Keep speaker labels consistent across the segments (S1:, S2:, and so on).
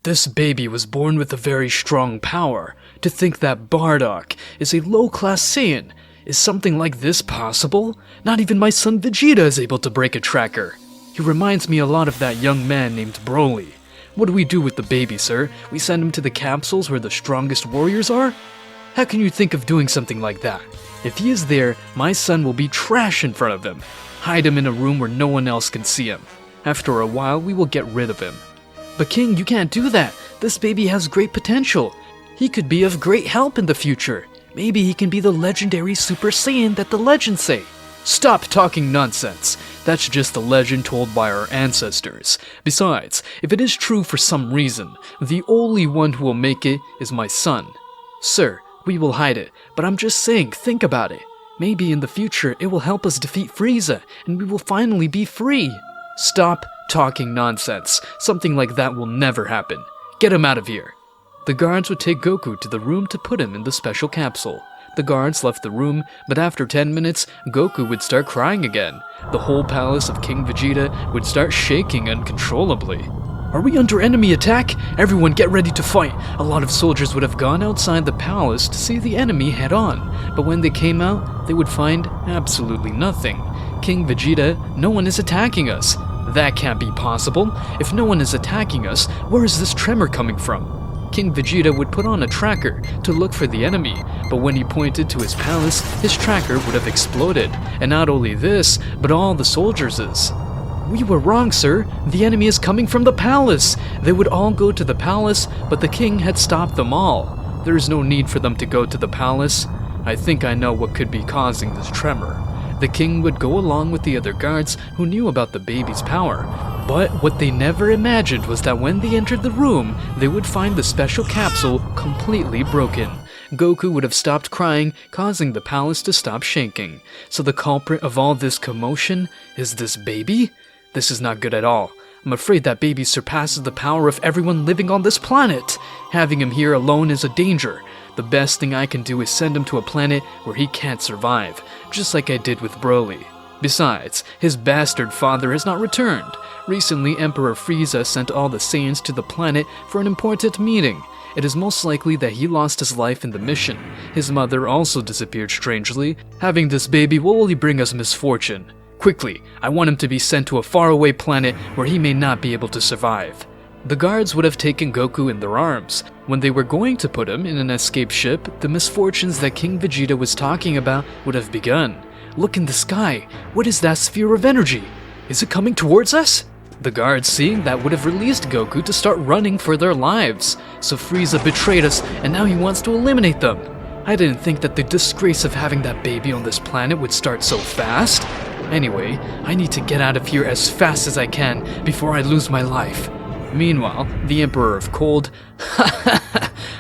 S1: This baby was born with a very strong power. To think that Bardock is a low-class Saiyan, is something like this possible? Not even my son Vegeta is able to break a tracker. He reminds me a lot of that young man named Broly. What do we do with the baby, sir? We send him to the capsules where the strongest warriors are? How can you think of doing something like that? If he is there, my son will be trash in front of him. Hide him in a room where no one else can see him. After a while, we will get rid of him. But King, you can't do that. This baby has great potential. He could be of great help in the future. Maybe he can be the legendary Super Saiyan that the legends say. Stop talking nonsense. That's just a legend told by our ancestors. Besides, if it is true for some reason, the only one who will make it is my son. Sir, we will hide it, but I'm just saying, think about it. Maybe in the future it will help us defeat Frieza, and we will finally be free. Stop talking nonsense. Something like that will never happen. Get him out of here. The guards would take Goku to the room to put him in the special capsule. The guards left the room, but after 10 minutes, Goku would start crying again. The whole palace of King Vegeta would start shaking uncontrollably. Are we under enemy attack? Everyone get ready to fight. A lot of soldiers would have gone outside the palace to see the enemy head on, but when they came out, they would find absolutely nothing. King Vegeta, no one is attacking us. That can't be possible. If no one is attacking us, where is this tremor coming from? King Vegeta would put on a tracker to look for the enemy, but when he pointed to his palace, his tracker would have exploded, and not only this, but all the soldiers'. We were wrong, sir. The enemy is coming from the palace. They would all go to the palace, but the king had stopped them all. There is no need for them to go to the palace. I think I know what could be causing this tremor. The king would go along with the other guards who knew about the baby's power. But what they never imagined was that when they entered the room, they would find the special capsule completely broken. Goku would have stopped crying, causing the palace to stop shaking. So the culprit of all this commotion is this baby? This is not good at all. I'm afraid that baby surpasses the power of everyone living on this planet. Having him here alone is a danger. The best thing I can do is send him to a planet where he can't survive, just like I did with Broly. Besides, his bastard father has not returned. Recently, Emperor Frieza sent all the Saiyans to the planet for an important meeting. It is most likely that he lost his life in the mission. His mother also disappeared strangely. Having this baby will only bring us misfortune. Quickly, I want him to be sent to a faraway planet where he may not be able to survive. The guards would have taken Goku in their arms. When they were going to put him in an escape ship, the misfortunes that King Vegeta was talking about would have begun. Look in the sky. What is that sphere of energy? Is it coming towards us? The guards, seeing that, would have released Goku to start running for their lives. So Frieza betrayed us, and now he wants to eliminate them. I didn't think that the disgrace of having that baby on this planet would start so fast. Anyway, I need to get out of here as fast as I can before I lose my life. Meanwhile, the Emperor of Cold,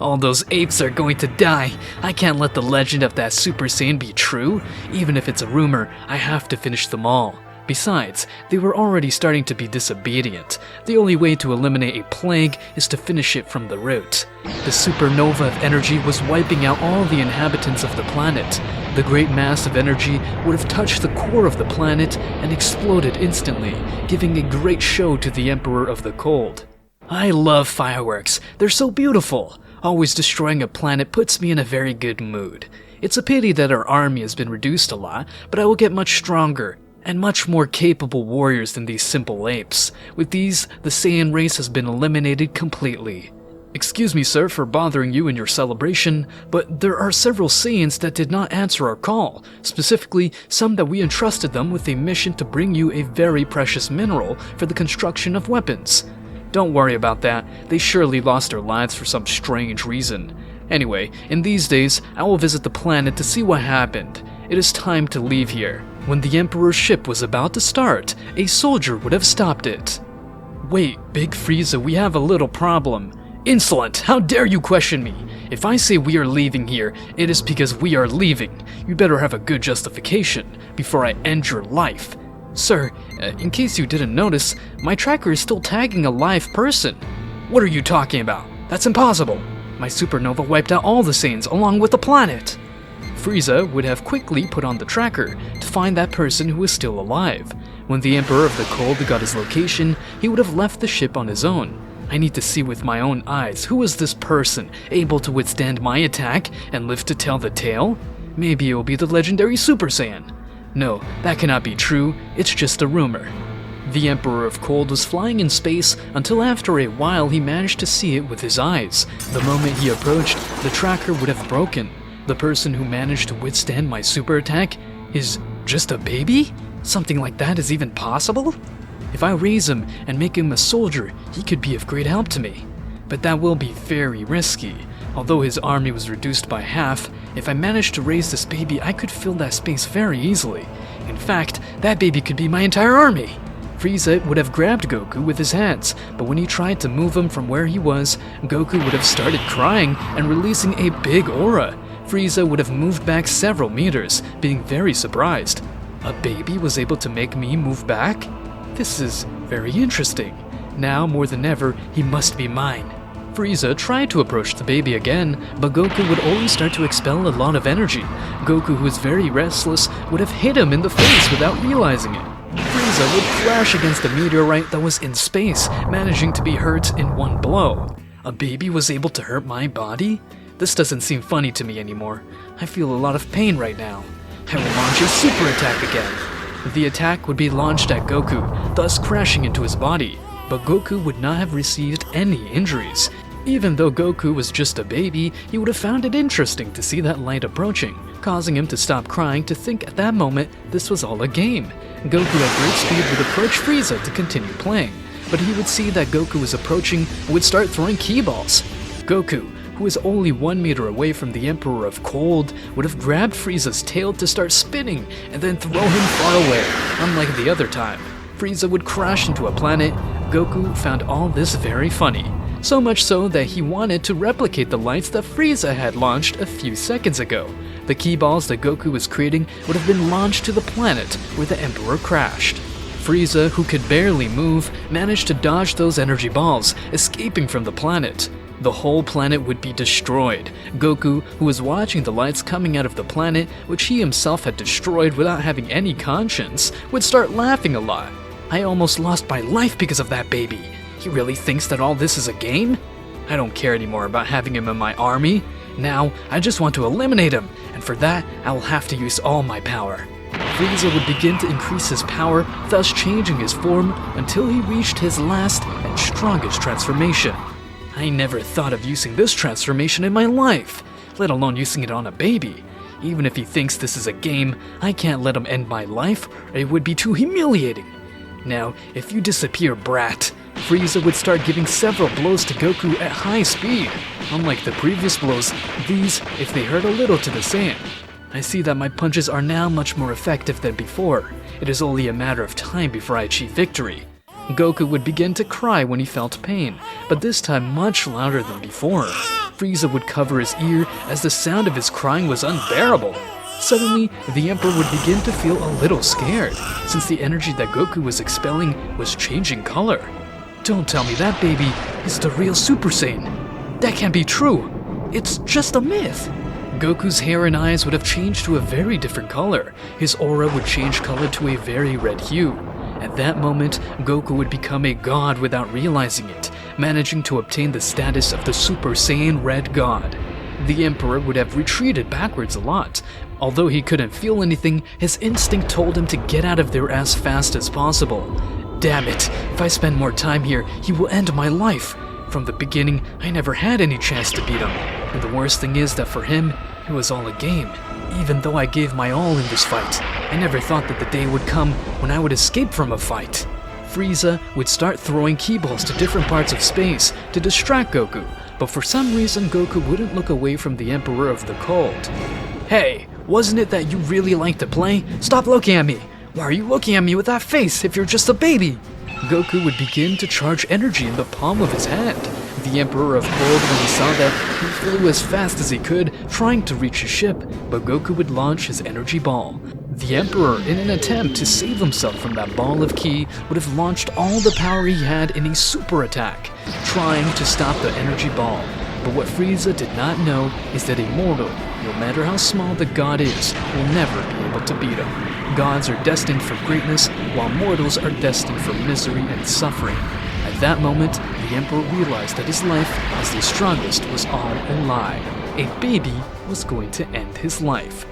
S1: all those apes are going to die. I can't let the legend of that Super Saiyan be true. Even if it's a rumor, I have to finish them all. Besides, they were already starting to be disobedient. The only way to eliminate a plague is to finish it from the root. The supernova of energy was wiping out all the inhabitants of the planet. The great mass of energy would have touched the core of the planet and exploded instantly, giving a great show to the Emperor of the Cold. I love fireworks. They're so beautiful. Always destroying a planet puts me in a very good mood. It's a pity that our army has been reduced a lot, but I will get much stronger and much more capable warriors than these simple apes. With these, the Saiyan race has been eliminated completely. Excuse me, sir, for bothering you in your celebration, but there are several Saiyans that did not answer our call, specifically some that we entrusted them with a mission to bring you a very precious mineral for the construction of weapons. Don't worry about that, they surely lost their lives for some strange reason. Anyway, in these days, I will visit the planet to see what happened. It is time to leave here. When the Emperor's ship was about to start, a soldier would have stopped it. Wait, Big Frieza, we have a little problem. Insolent! How dare you question me? If I say we are leaving here, it is because we are leaving. You better have a good justification before I end your life. Sir, in case you didn't notice, my tracker is still tagging a live person. What are you talking about? That's impossible. My supernova wiped out all the Saiyans along with the planet. Frieza would have quickly put on the tracker to find that person who was still alive. When the Emperor of the Cold got his location, he would have left the ship on his own. I need to see with my own eyes who is this person able to withstand my attack and live to tell the tale? Maybe it will be the legendary Super Saiyan. No, that cannot be true, it's just a rumor. The Emperor of Cold was flying in space until after a while he managed to see it with his eyes. The moment he approached, the tracker would have broken. The person who managed to withstand my super attack is just a baby? Something like that is even possible? If I raise him and make him a soldier, he could be of great help to me. But that will be very risky. Although his army was reduced by half, if I managed to raise this baby, I could fill that space very easily. In fact, that baby could be my entire army. Frieza would have grabbed Goku with his hands, but when he tried to move him from where he was, Goku would have started crying and releasing a big aura. Frieza would have moved back several meters, being very surprised. A baby was able to make me move back? This is very interesting. Now, more than ever, he must be mine. Frieza tried to approach the baby again, but Goku would only start to expel a lot of energy. Goku, who was very restless, would have hit him in the face without realizing it. Frieza would crash against a meteorite that was in space, managing to be hurt in one blow. A baby was able to hurt my body? This doesn't seem funny to me anymore. I feel a lot of pain right now. I will launch a super attack again. The attack would be launched at Goku, thus crashing into his body. But Goku would not have received any injuries. Even though Goku was just a baby, he would have found it interesting to see that light approaching, causing him to stop crying to think at that moment this was all a game. Goku at great speed would approach Frieza to continue playing, but he would see that Goku was approaching and would start throwing ki balls. Goku, who was only 1 meter away from the Emperor of Cold, would have grabbed Frieza's tail to start spinning and then throw him far away, unlike the other time. Frieza would crash into a planet. Goku found all this very funny, so much so that he wanted to replicate the lights that Frieza had launched a few seconds ago. The ki balls that Goku was creating would have been launched to the planet where the Emperor crashed. Frieza, who could barely move, managed to dodge those energy balls, escaping from the planet. The whole planet would be destroyed. Goku, who was watching the lights coming out of the planet, which he himself had destroyed without having any conscience, would start laughing a lot. I almost lost my life because of that baby. He really thinks that all this is a game? I don't care anymore about having him in my army. Now, I just want to eliminate him, and for that, I will have to use all my power. Frieza would begin to increase his power, thus changing his form until he reached his last and strongest transformation. I never thought of using this transformation in my life, let alone using it on a baby. Even if he thinks this is a game, I can't let him end my life, or it would be too humiliating. Now, if you disappear, brat. Frieza would start giving several blows to Goku at high speed. Unlike the previous blows, these, if they hurt a little to the Saiyan. I see that my punches are now much more effective than before. It is only a matter of time before I achieve victory. Goku would begin to cry when he felt pain, but this time much louder than before. Frieza would cover his ear as the sound of his crying was unbearable. Suddenly, the Emperor would begin to feel a little scared, since the energy that Goku was expelling was changing color. Don't tell me that baby is the real Super Saiyan. That can't be true. It's just a myth. Goku's hair and eyes would have changed to a very different color. His aura would change color to a very red hue. At that moment, Goku would become a god without realizing it, managing to obtain the status of the Super Saiyan Red God. The Emperor would have retreated backwards a lot. Although he couldn't feel anything, his instinct told him to get out of there as fast as possible. Damn it, if I spend more time here, he will end my life. From the beginning, I never had any chance to beat him. And the worst thing is that for him, it was all a game. Even though I gave my all in this fight, I never thought that the day would come when I would escape from a fight. Frieza would start throwing ki balls to different parts of space to distract Goku, but for some reason Goku wouldn't look away from the Emperor of the Cold. Hey, wasn't it that you really liked to play? Stop looking at me! Why are you looking at me with that face if you're just a baby? Goku would begin to charge energy in the palm of his hand. The Emperor of Cold, when he saw that, he flew as fast as he could, trying to reach his ship, but Goku would launch his energy ball. The Emperor, in an attempt to save himself from that ball of ki, would have launched all the power he had in a super attack, trying to stop the energy ball. But what Frieza did not know is that a mortal, no matter how small the god is, will never be able to beat him. Gods are destined for greatness, while mortals are destined for misery and suffering. At that moment, the the Emperor realized that his life as the strongest was all a lie. A baby was going to end his life.